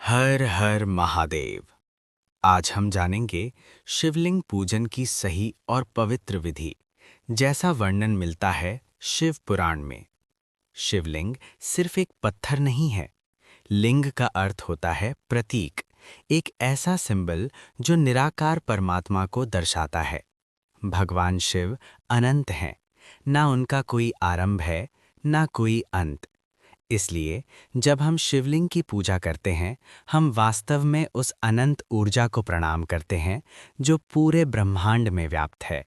हर हर महादेव। आज हम जानेंगे शिवलिंग पूजन की सही और पवित्र विधि, जैसा वर्णन मिलता है शिव पुराण में। शिवलिंग सिर्फ एक पत्थर नहीं है। लिंग का अर्थ होता है प्रतीक, एक ऐसा सिंबल जो निराकार परमात्मा को दर्शाता है। भगवान शिव अनंत हैं, ना उनका कोई आरंभ है, ना कोई अंत। इसलिए जब हम शिवलिंग की पूजा करते हैं, हम वास्तव में उस अनंत ऊर्जा को प्रणाम करते हैं जो पूरे ब्रह्मांड में व्याप्त है।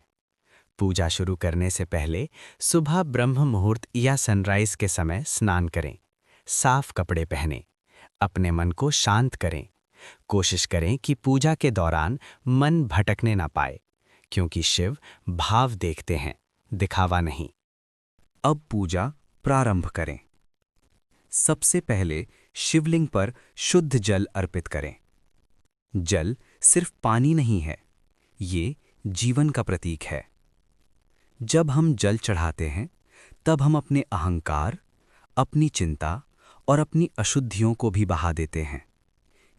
पूजा शुरू करने से पहले सुबह ब्रह्म मुहूर्त या सनराइज के समय स्नान करें। साफ कपड़े पहनें। अपने मन को शांत करें। कोशिश करें कि पूजा के दौरान मन भटकने ना पाए, क्योंकि शिव भाव देखते हैं, दिखावा नहीं। अब पूजा प्रारंभ करें। सबसे पहले शिवलिंग पर शुद्ध जल अर्पित करें। जल सिर्फ पानी नहीं है, ये जीवन का प्रतीक है। जब हम जल चढ़ाते हैं, तब हम अपने अहंकार, अपनी चिंता और अपनी अशुद्धियों को भी बहा देते हैं।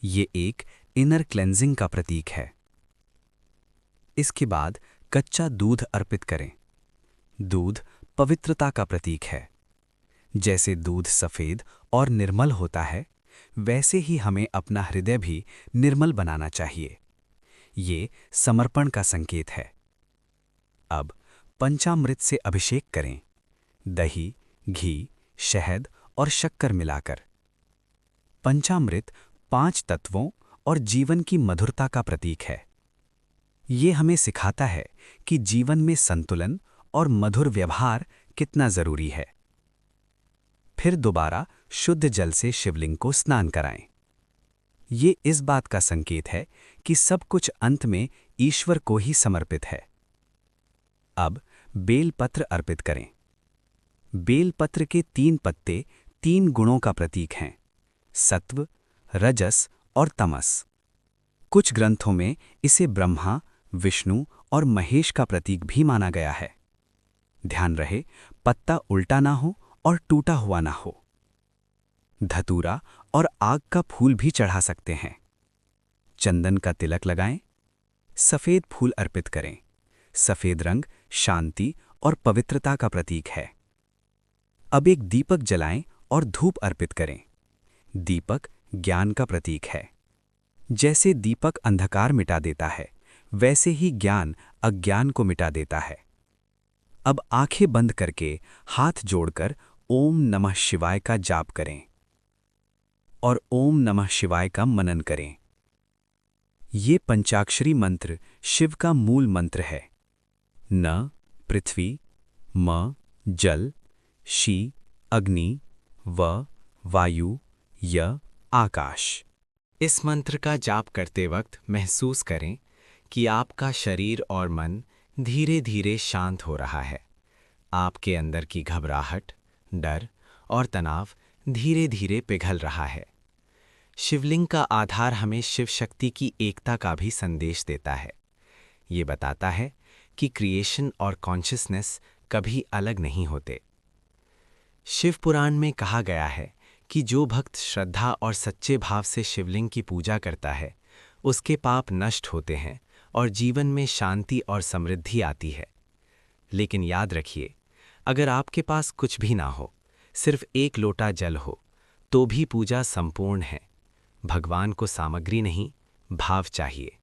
ये एक इनर क्लेंजिंग का प्रतीक है। इसके बाद कच्चा दूध अर्पित करें। दूध पवित्रता का प्रतीक है। जैसे दूध सफेद और निर्मल होता है, वैसे ही हमें अपना हृदय भी निर्मल बनाना चाहिए। ये समर्पण का संकेत है। अब पंचामृत से अभिषेक करें। दही, घी, शहद और शक्कर मिलाकर। पंचामृत 5 तत्वों और जीवन की मधुरता का प्रतीक है। ये हमें सिखाता है कि जीवन में संतुलन और मधुर व्यवहार कितना जरूरी है। फिर दोबारा शुद्ध जल से शिवलिंग को स्नान कराएं। ये इस बात का संकेत है कि सब कुछ अंत में ईश्वर को ही समर्पित है। अब बेलपत्र अर्पित करें। बेलपत्र के 3 पत्ते 3 गुणों का प्रतीक हैं: सत्व, रजस और तमस। कुछ ग्रंथों में इसे ब्रह्मा, विष्णु और महेश का प्रतीक भी माना गया है। ध्यान रहे, पत्ता उल्टा ना हो और टूटा हुआ ना हो। धतूरा और आग का फूल भी चढ़ा सकते हैं। चंदन का तिलक लगाएं। सफेद फूल अर्पित करें। सफेद रंग शांति और पवित्रता का प्रतीक है। अब एक दीपक जलाएं और धूप अर्पित करें। दीपक ज्ञान का प्रतीक है। जैसे दीपक अंधकार मिटा देता है, वैसे ही ज्ञान अज्ञान को मिटा देता है। अब आंखें बंद करके हाथ जोड़कर ओम नमः शिवाय का जाप करें और ओम नमः शिवाय का मनन करें। ये पंचाक्षरी मंत्र शिव का मूल मंत्र है। न पृथ्वी, म जल, शी अग्नि, व वायु, य आकाश। इस मंत्र का जाप करते वक्त महसूस करें कि आपका शरीर और मन धीरे धीरे शांत हो रहा है। आपके अंदर की घबराहट, डर और तनाव धीरे धीरे पिघल रहा है। शिवलिंग का आधार हमें शिव शक्ति की एकता का भी संदेश देता है। ये बताता है कि क्रिएशन और कॉन्शियसनेस कभी अलग नहीं होते। शिव पुराण में कहा गया है कि जो भक्त श्रद्धा और सच्चे भाव से शिवलिंग की पूजा करता है, उसके पाप नष्ट होते हैं और जीवन में शांति और समृद्धि आती है। लेकिन याद रखिए, अगर आपके पास कुछ भी ना हो, सिर्फ एक लोटा जल हो, तो भी पूजा संपूर्ण है। भगवान को सामग्री नहीं, भाव चाहिए।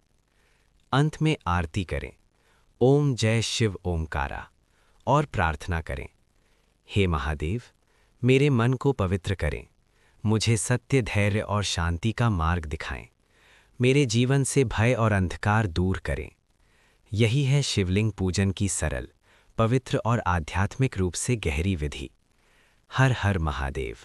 अंत में आरती करें, ओम जय शिव ओमकारा, और प्रार्थना करें, हे महादेव, मेरे मन को पवित्र करें, मुझे सत्य, धैर्य और शांति का मार्ग दिखाएं, मेरे जीवन से भय और अंधकार दूर करें। यही है शिवलिंग पूजन की सरल, पवित्र और आध्यात्मिक रूप से गहरी विधि। हर हर महादेव।